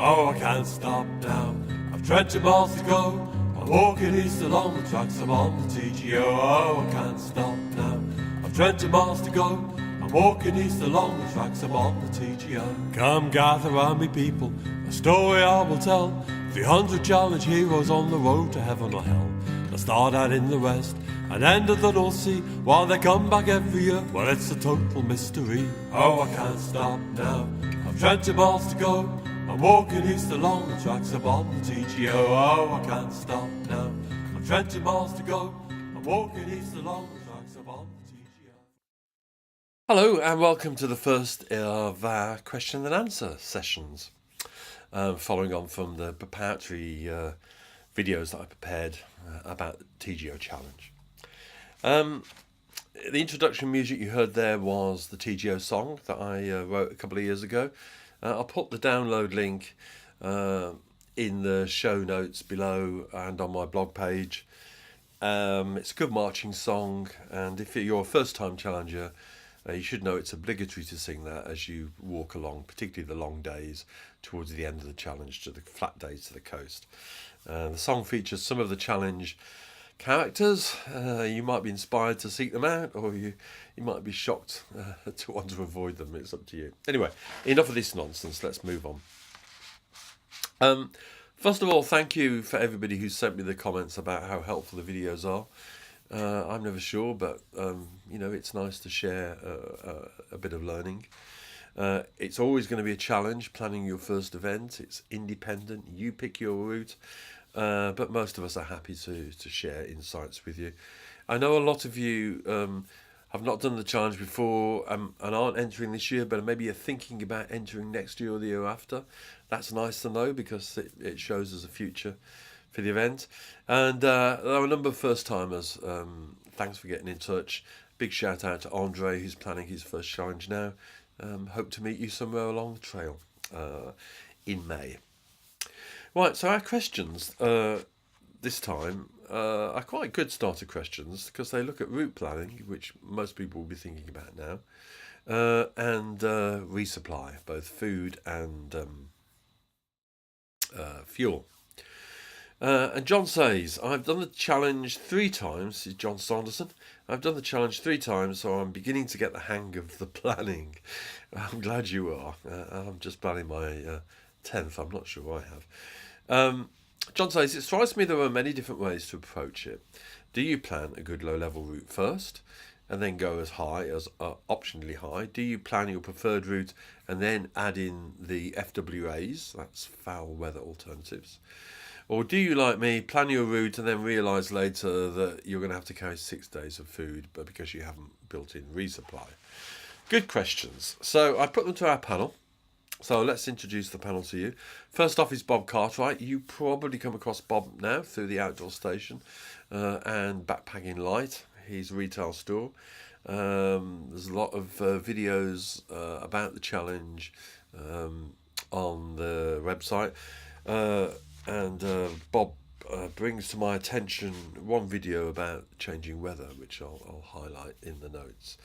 Oh, I can't stop now. I've 20 miles to go. I'm walking east along the tracks. I'm on the TGO. Oh, I can't stop now. I've 20 miles to go. I'm walking east along the tracks. I'm on the TGO. Come gather round me, people. A story I will tell. 300 challenge heroes on the road to heaven or hell. They start out in the west and end at the North Sea, while they come back every year. Well, it's a total mystery. Oh, I can't stop now. I've 20 miles to go. I'm walking east along the tracks. I'm on the TGO. Oh, I can't stop now. I've 20 miles to go. I'm walking east along the tracks. I'm on the TGO. Hello and welcome to the first of our question and answer sessions. Following on from the preparatory videos that I prepared about the TGO Challenge. The introduction music you heard there was the TGO Song that I wrote a couple of years ago. I'll put the download link in the show notes below and on my blog page. It's a good marching song, and if you're a first-time challenger, you should know it's obligatory to sing that as you walk along, particularly the long days towards the end of the challenge, to the flat days to the coast. The song features some of the challenge characters. You might be inspired to seek them out, or you might be shocked to want to avoid them. It's up to you. Anyway, enough of this nonsense. Let's move on. First of all, thank you for everybody who sent me the comments about how helpful the videos are. I'm never sure, but it's nice to share a bit of learning. It's always going to be a challenge planning your first event. It's independent. You pick your route. But most of us are happy to share insights with you. I know a lot of you have not done the challenge before and aren't entering this year, but maybe you're thinking about entering next year or the year after. That's nice to know because it shows us a future for the event. And there are a number of first-timers. Thanks for getting in touch. Big shout out to Andre, who's planning his first challenge now. Hope to meet you somewhere along the trail in May. Right, so our questions this time are quite good starter questions because they look at route planning, which most people will be thinking about now, and resupply, both food and fuel. And John says, I've done the challenge 3 times. This is John Sanderson. I've done the challenge 3 times, so I'm beginning to get the hang of the planning. I'm glad you are. I'm just planning my 10th. I'm not sure I have. John says, it strikes me there are many different ways to approach it. Do you plan a good low-level route first and then go as high as optionally high? Do you plan your preferred route and then add in the FWAs, that's foul weather alternatives? Or do you, like me, plan your route and then realise later that you're going to have to carry 6 days of food but because you haven't built in resupply? Good questions. So I put them to our panel. So let's introduce the panel to you. First off is Bob Cartwright. You probably come across Bob now through the outdoor station and Backpacking Light, his retail store. There's a lot of videos about the challenge on the website. And Bob brings to my attention one video about changing weather, which I'll highlight in the notes.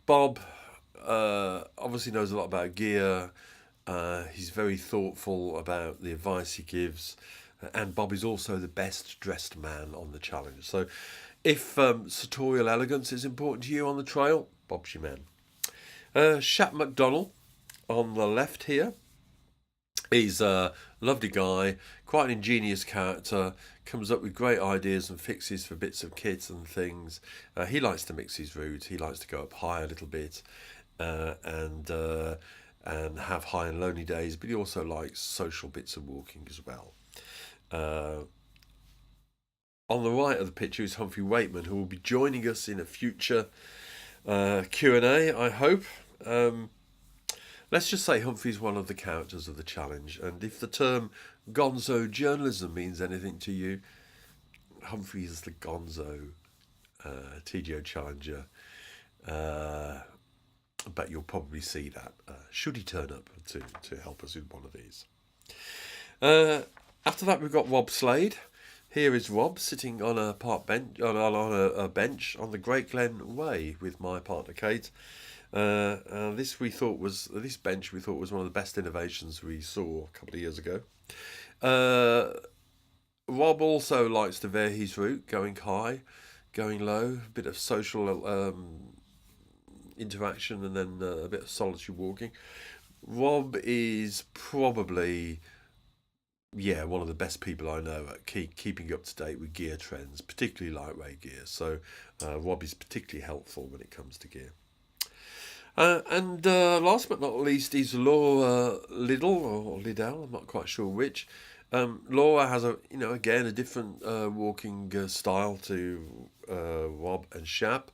Bob obviously knows a lot about gear. He's very thoughtful about the advice he gives, and Bob is also the best dressed man on the challenge. So if sartorial elegance is important to you on the trail, Bob's your man. Shap McDonnell on the left here. He's a lovely guy, quite an ingenious character, comes up with great ideas and fixes for bits of kit and things. He likes to mix his route. He likes to go up high a little bit and have high and lonely days, but he also likes social bits of walking as well. On the right of the picture is Humphrey Waitman, who will be joining us in a future Q&A, I hope. Let's just say Humphrey's one of the characters of the challenge, and if the term gonzo journalism means anything to you, Humphrey is the gonzo TGO challenger, but you'll probably see that should he turn up to help us with one of these. After that, we've got Rob Slade. Here is Rob sitting on a park bench on a bench on the Great Glen Way with my partner Kate. This bench we thought was one of the best innovations we saw a couple of years ago. Uh, Rob also likes to vary his route, going high, going low, a bit of social interaction, and then a bit of solitary walking. Rob is probably, yeah, one of the best people I know at keeping up to date with gear trends, particularly lightweight gear. So Rob is particularly helpful when it comes to gear. And last but not least is Laura Liddell or Liddell. I'm not quite sure which. Laura has again a different walking style to Rob and Shap,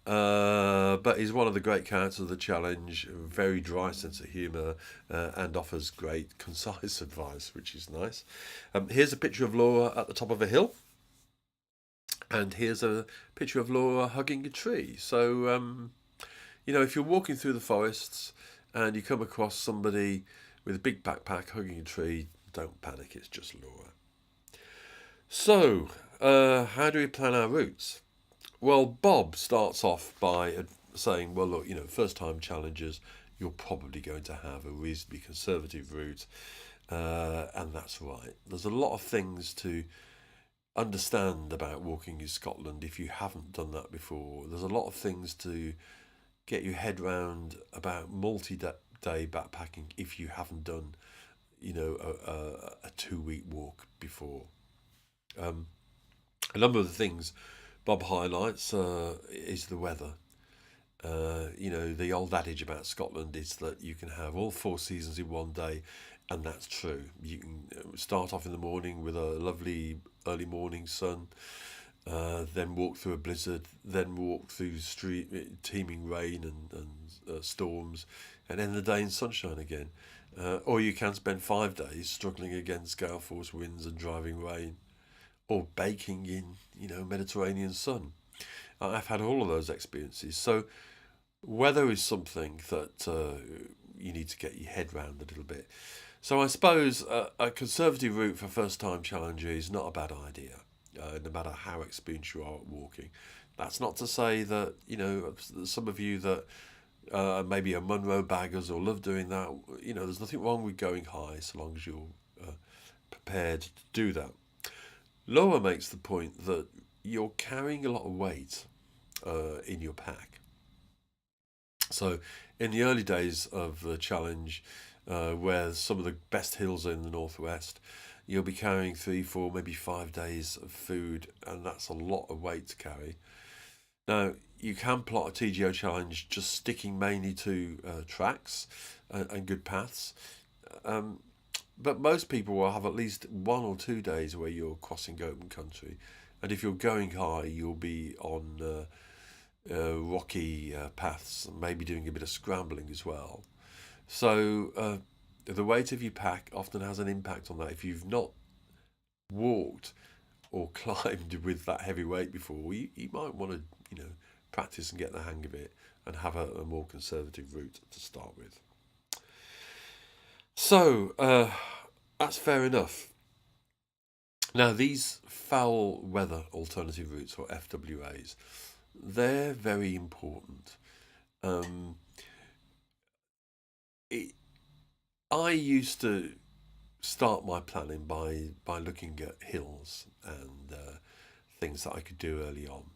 but is one of the great characters of the challenge. Very dry sense of humour and offers great concise advice, which is nice. Here's a picture of Laura at the top of a hill, and here's a picture of Laura hugging a tree. So if you're walking through the forests and you come across somebody with a big backpack hugging a tree, don't panic, it's just Laura. So, how do we plan our routes? Well, Bob starts off by saying, well, look, first time challengers, you're probably going to have a reasonably conservative route, and that's right. There's a lot of things to understand about walking in Scotland if you haven't done that before. There's a lot of things to get your head round about multi-day backpacking if you haven't done, a 2-week walk before. A number of the things Bob highlights is the weather. The old adage about Scotland is that you can have all 4 seasons in one day, and that's true. You can start off in the morning with a lovely early morning sun, then walk through a blizzard, then walk through teeming rain and storms, and end the day in sunshine again. Or you can spend 5 days struggling against gale force winds and driving rain, or baking in, Mediterranean sun. I've had all of those experiences. So weather is something that you need to get your head round a little bit. So I suppose a conservative route for first-time challenger is not a bad idea, no matter how experienced you are at walking. That's not to say that, some of you that maybe are Munro baggers or love doing that, there's nothing wrong with going high so long as you're prepared to do that. Laura makes the point that you're carrying a lot of weight in your pack. So in the early days of the challenge, where some of the best hills are in the northwest, you'll be carrying 3, 4, maybe 5 days of food, and that's a lot of weight to carry. Now, you can plot a TGO challenge just sticking mainly to tracks and good paths, but most people will have at least 1 or 2 days where you're crossing open country, and if you're going high, you'll be on rocky paths, and maybe doing a bit of scrambling as well. So the weight of your pack often has an impact on that. If you've not walked or climbed with that heavy weight before, you might want to practice and get the hang of it and have a more conservative route to start with. So that's fair enough. Now, these foul weather alternative routes, or FWAs, they're very important. I used to start my planning by looking at hills and things that I could do early on.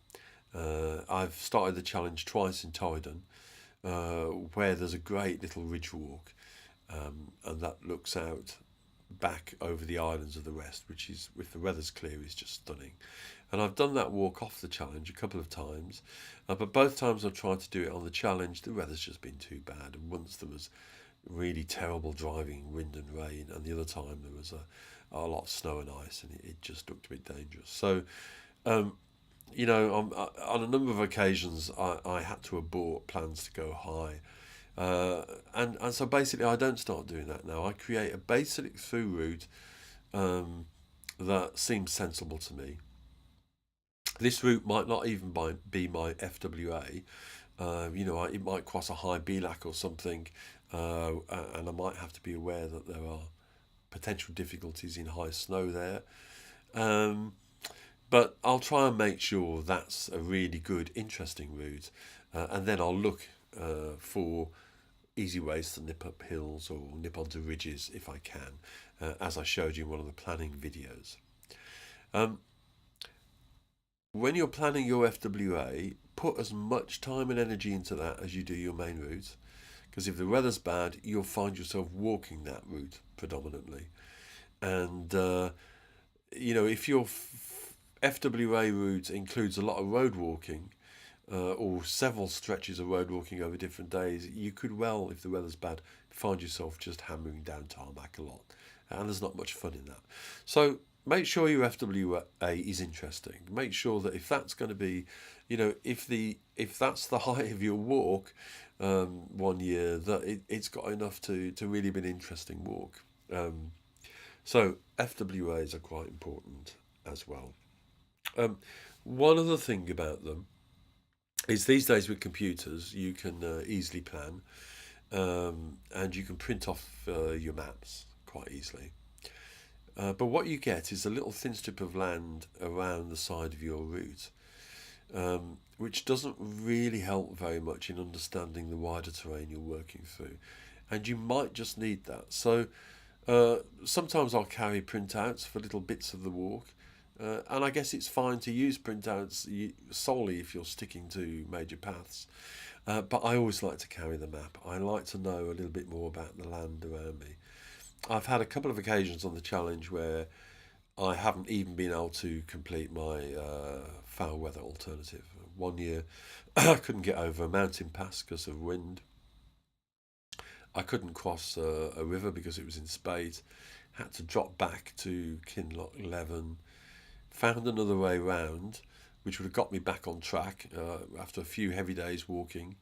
I've started the challenge twice in Torridon, where there's a great little ridge walk, and that looks out back over the islands of the west, which is, if the weather's clear, is just stunning. And I've done that walk off the challenge a couple of times, but both times I've tried to do it on the challenge, the weather's just been too bad. And once there was really terrible driving, wind and rain, and the other time there was a lot of snow and ice, and it just looked a bit dangerous. So, on a number of occasions, I had to abort plans to go high. And so basically, I don't start doing that now. I create a basic through route that seems sensible to me. This route might not even be my FWA. It might cross a high BLAC or something, and I might have to be aware that there are potential difficulties in high snow there. But I'll try and make sure that's a really good, interesting route, and then I'll look for easy ways to nip up hills or nip onto ridges if I can, as I showed you in one of the planning videos. Um, when you're planning your FWA, put as much time and energy into that as you do your main route, because if the weather's bad, you'll find yourself walking that route predominantly. And if your FWA route includes a lot of road walking, or several stretches of road walking over different days, you could well, if the weather's bad, find yourself just hammering down tarmac a lot. And there's not much fun in that. So make sure your FWA is interesting. Make sure that if that's going to be, if that's the height of your walk one year, that it's got enough to really be an interesting walk. So FWAs are quite important as well. One other thing about them is these days with computers, you can easily plan, and you can print off your maps quite easily. But what you get is a little thin strip of land around the side of your route, which doesn't really help very much in understanding the wider terrain you're working through. And you might just need that. So sometimes I'll carry printouts for little bits of the walk. And I guess it's fine to use printouts solely if you're sticking to major paths. But I always like to carry the map. I like to know a little bit more about the land around me. I've had a couple of occasions on the challenge where I haven't even been able to complete my foul weather alternative. One year I couldn't get over a mountain pass because of wind. I couldn't cross a river because it was in spate. Had to drop back to Kinloch 11. Found another way round, which would have got me back on track after a few heavy days walking.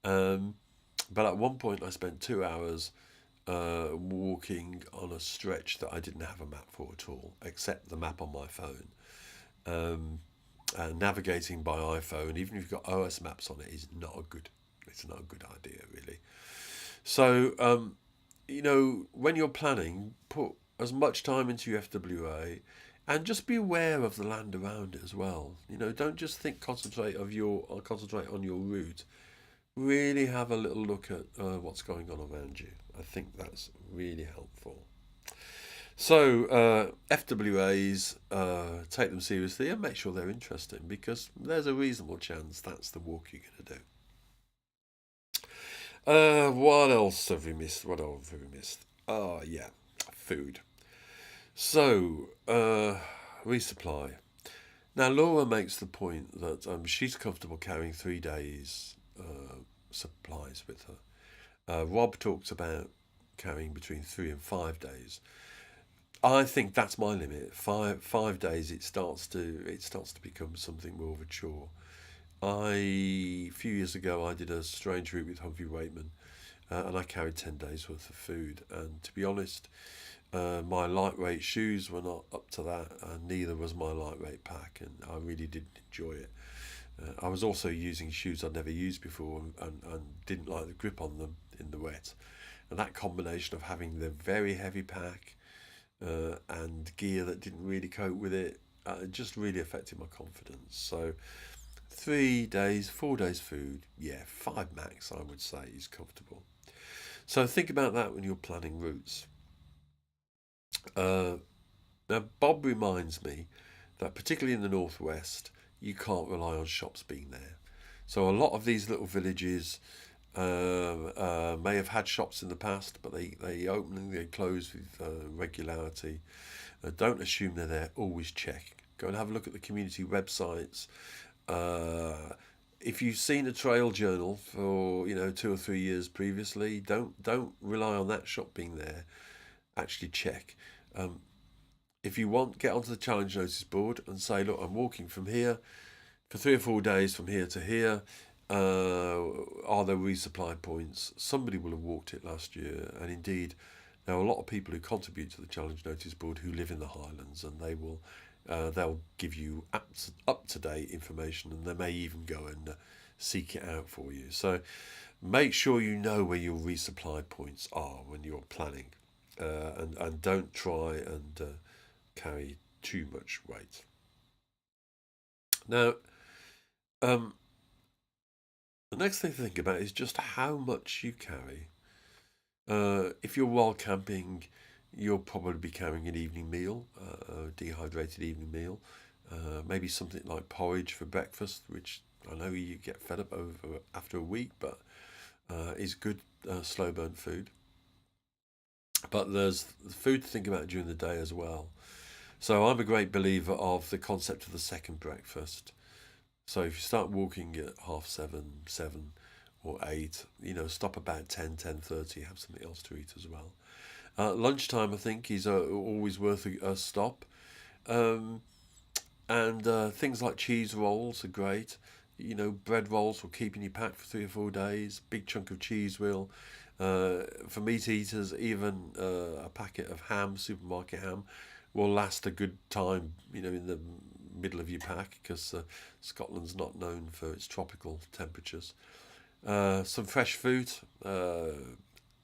But at one point I spent 2 hours walking on a stretch that I didn't have a map for at all, except the map on my phone. Navigating by iPhone, even if you've got OS maps on it, it's not a good idea really. So when you're planning, put as much time into your FWA, and just be aware of the land around it as well. Don't just concentrate on your route. Really have a little look at what's going on around you. I think that's really helpful. So FWAs, take them seriously and make sure they're interesting, because there's a reasonable chance that's the walk you're going to do. What else have we missed? Oh, yeah, food. So, resupply. Now, Laura makes the point that she's comfortable carrying 3 days' supplies with her. Rob talks about carrying between 3 and 5 days. I think that's my limit. Five days, it starts to become something more of a chore. A few years ago, I did a strange route with Humphrey Waitman, and I carried 10 days worth of food. And to be honest, my lightweight shoes were not up to that, and neither was my lightweight pack, and I really didn't enjoy it. I was also using shoes I'd never used before, and didn't like the grip on them in the wet. And that combination of having the very heavy pack and gear that didn't really cope with it just really affected my confidence. So 3 days, 4 days food, yeah, 5 max I would say is comfortable. So think about that when you're planning routes. Now, Bob reminds me that particularly in the northwest, you can't rely on shops being there. So a lot of these little villages may have had shops in the past, but they open and they close with regularity. Don't assume they're there. Always check. Go and have a look at the community websites. If you've seen a trail journal for 2 or 3 years previously, don't rely on that shop being there. Actually check. If you want, get onto the challenge notice board and say, look, I'm walking from here for 3 or 4 days from here to here. Are there resupply points? Somebody will have walked it last year, and indeed there are a lot of people who contribute to the challenge notice board who live in the Highlands, and they'll give you up to date information, and they may even go and seek it out for you. So make sure you know where your resupply points are when you're planning, and don't try and carry too much weight. Now, The next thing to think about is just how much you carry. If you're wild camping, you'll probably be carrying an evening meal, a dehydrated evening meal, maybe something like porridge for breakfast, which I know you get fed up over after a week, but is good slow burn food. But there's food to think about during the day as well. So I'm a great believer of the concept of the second breakfast. So if you start walking at 7:30, 7 or 8, stop about 10, 10:30, have something else to eat as well. Lunchtime, I think, is always worth a stop. Um, and things like cheese rolls are great. Bread rolls will keep in your pack for 3 or 4 days. Big chunk of cheese will. For meat eaters, even a packet of ham, supermarket ham, will last a good time, in the middle of your pack, because Scotland's not known for its tropical temperatures. Some fresh fruit,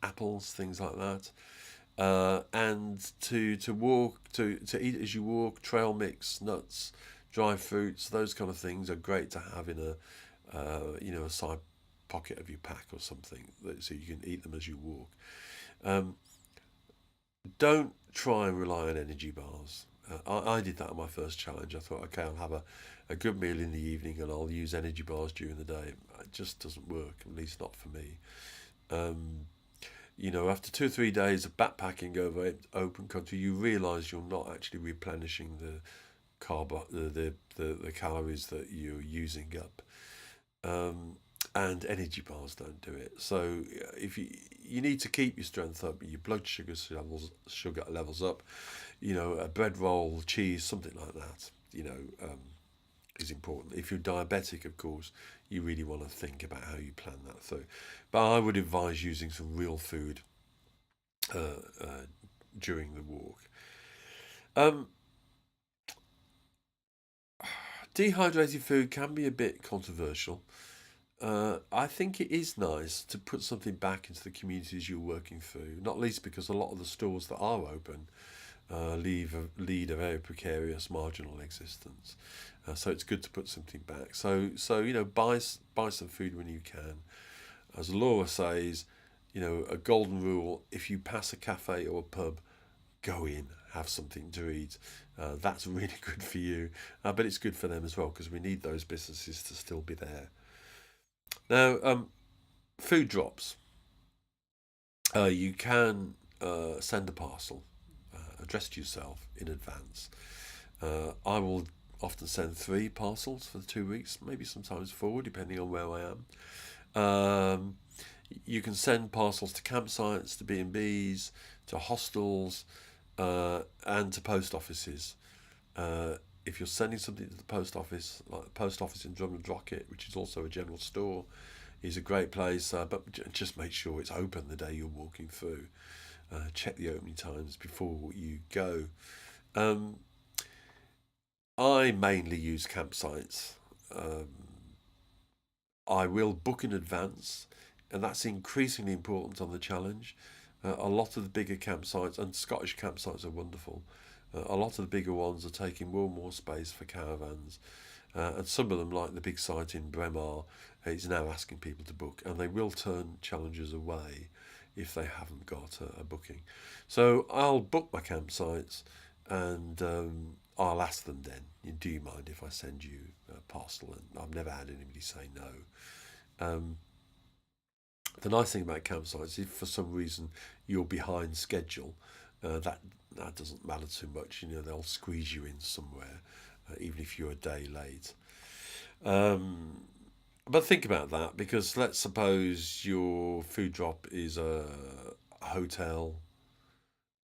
apples, things like that. And to walk to eat as you walk, trail mix, nuts, dry fruits, those kind of things are great to have in a side pocket of your pack or something, so you can eat them as you walk. Um, don't try and rely on energy bars. I did that on my first challenge. I thought, okay, I'll have a good meal in the evening and I'll use energy bars during the day. It just doesn't work, at least not for me. Um, After 2 or 3 days of backpacking over open country, you realise you're not actually replenishing the calories that you're using up. Um, and energy bars don't do it. So if you need to keep your strength up, your blood sugar levels up, a bread roll, cheese, something like that, is important. If you're diabetic, of course, you really want to think about how you plan that through. But I would advise using some real food uh, uh, during the walk. Um, Dehydrated food can be a bit controversial. I think it is nice to put something back into the communities you're working through, not least because a lot of the stores that are open lead a very precarious, marginal existence. So it's good to put something back. So buy some food when you can. As Laura says, a golden rule: if you pass a cafe or a pub, go in, have something to eat. That's really good for you, but it's good for them as well, because we need those businesses to still be there. Now, food drops. You can send a parcel addressed to yourself in advance. I will often send 3 parcels for the 2 weeks, maybe sometimes 4, depending on where I am. You can send parcels to campsites, to B&Bs, to hostels, and to post offices. Uh, if you're sending something to the post office, like the post office in Drummond Rocket, which is also a general store, is a great place, but just make sure it's open the day you're walking through. Check the opening times before you go. Um, I mainly use campsites. Um, I will book in advance, and that's increasingly important on the challenge. A lot of the bigger campsites, and Scottish campsites are wonderful, a lot of the bigger ones are taking more and more space for caravans. And some of them, like the big site in Bremar, is now asking people to book, and they will turn challengers away if they haven't got a booking. So I'll book my campsites, and I'll ask them then, do you mind if I send you a parcel? And I've never had anybody say no. Um, the nice thing about campsites, if for some reason you're behind schedule, that doesn't matter too much. They'll squeeze you in somewhere, even if you're a day late. Um, but think about that, because let's suppose your food drop is a hotel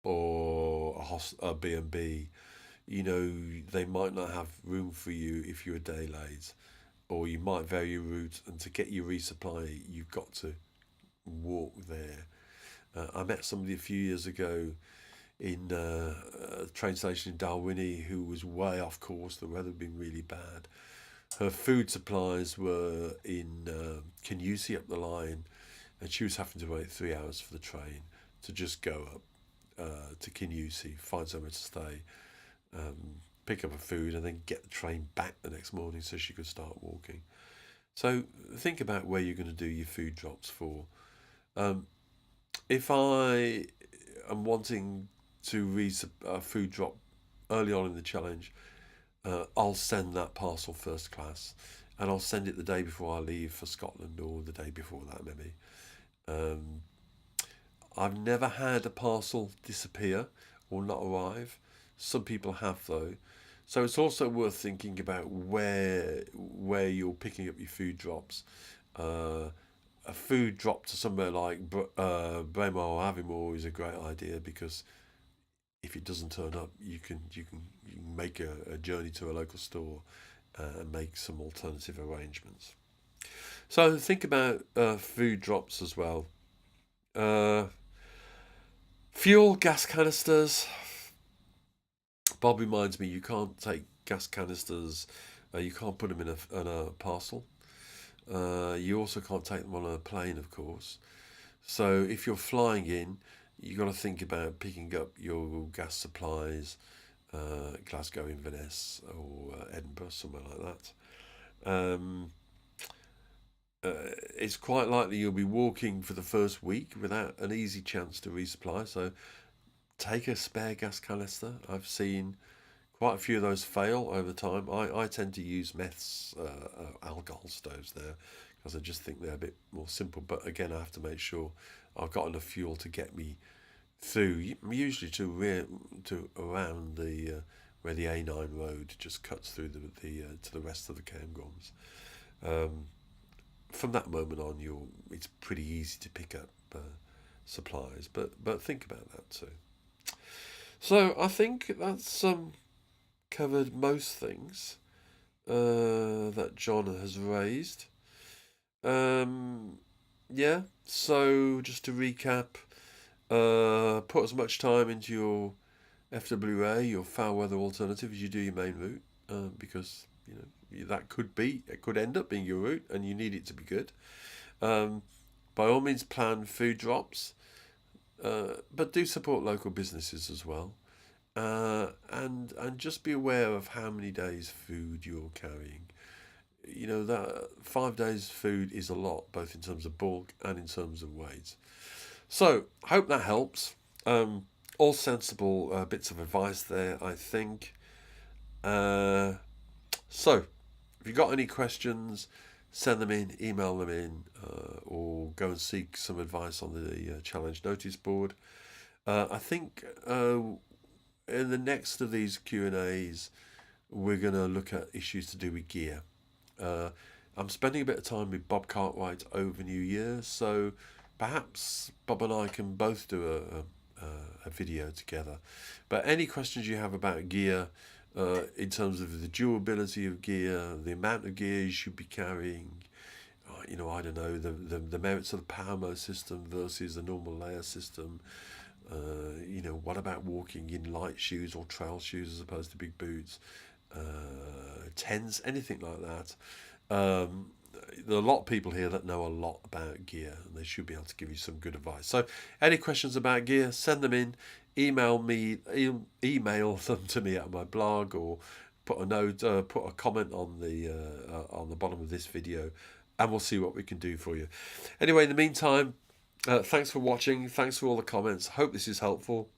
or a B&B. They might not have room for you if you're a day late, or you might vary your route, and to get your resupply, you've got to walk there. I met somebody a few years ago in a train station in Dalwhinnie who was way off course. The weather had been really bad. Her food supplies were in Canusi up the line, and she was having to wait 3 hours for the train to just go up to Canusi, find somewhere to stay, pick up her food, and then get the train back the next morning so she could start walking. So think about where you're going to do your food drops for. If I am wanting to read a food drop early on in the challenge, I'll send that parcel first class, and I'll send it the day before I leave for Scotland, or the day before that maybe. Um, I've never had a parcel disappear or not arrive. Some people have though. So it's also worth thinking about where you're picking up your food drops. Uh, a food drop to somewhere like Braemar or Aviemore is a great idea, because if it doesn't turn up, you can make a journey to a local store and make some alternative arrangements. So think about food drops as well. Uh, Fuel, gas canisters. Bob reminds me, you can't take gas canisters, you can't put them in a parcel. You also can't take them on a plane, of course. So if you're flying in, you've got to think about picking up your gas supplies, Glasgow, Inverness, or Edinburgh, somewhere like that. Um, it's quite likely you'll be walking for the first week without an easy chance to resupply. So take a spare gas canister. I've seen quite a few of those fail over time. I tend to use meths, alcohol stoves there, because I just think they're a bit more simple. But again, I have to make sure I've got enough fuel to get me through, usually to around the where the A9 road just cuts through the to the rest of the campgrounds. From that moment on, it's pretty easy to pick up supplies, but think about that too. So I think that's covered most things that John has raised. Yeah, so just to recap, put as much time into your FWA, your foul weather alternative, as you do your main route, because that could end up being your route, and you need it to be good. By all means, plan food drops, but do support local businesses as well. And just be aware of how many days food you're carrying. That 5 days food is a lot, both in terms of bulk and in terms of weight. So hope that helps. All sensible bits of advice there, I think. So if you've got any questions, send them in, email them in, or go and seek some advice on the challenge notice board. I think in the next of these Q&As, we're going to look at issues to do with gear. I'm spending a bit of time with Bob Cartwright over New Year, so perhaps Bob and I can both do a video together. But any questions you have about gear, in terms of the durability of gear, the amount of gear you should be carrying, I don't know, the merits of the power mode system versus the normal layer system. What about walking in light shoes or trail shoes as opposed to big boots? Tents, anything like that. There are a lot of people here that know a lot about gear, and they should be able to give you some good advice. So any questions about gear, send them in, email them to me at my blog, or put a comment on the bottom of this video, and we'll see what we can do for you. Anyway, in the meantime, thanks for watching. Thanks for all the comments. Hope this is helpful.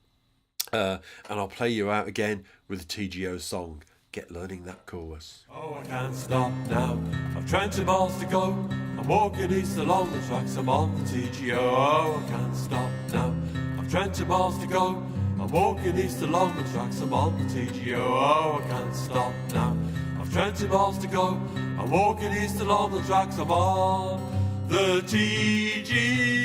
And I'll play you out again with the TGO song. Get learning that chorus. Oh, I can't stop now. I've 20 miles to go. I'm walking east along the tracks. I'm on the TGO. Oh, I can't stop now. I've 20 miles to go. I'm walking east along the tracks. I'm on the TGO. Oh, I can't stop now. I've 20 miles to go. I'm walking east along the tracks. I'm on the TGO.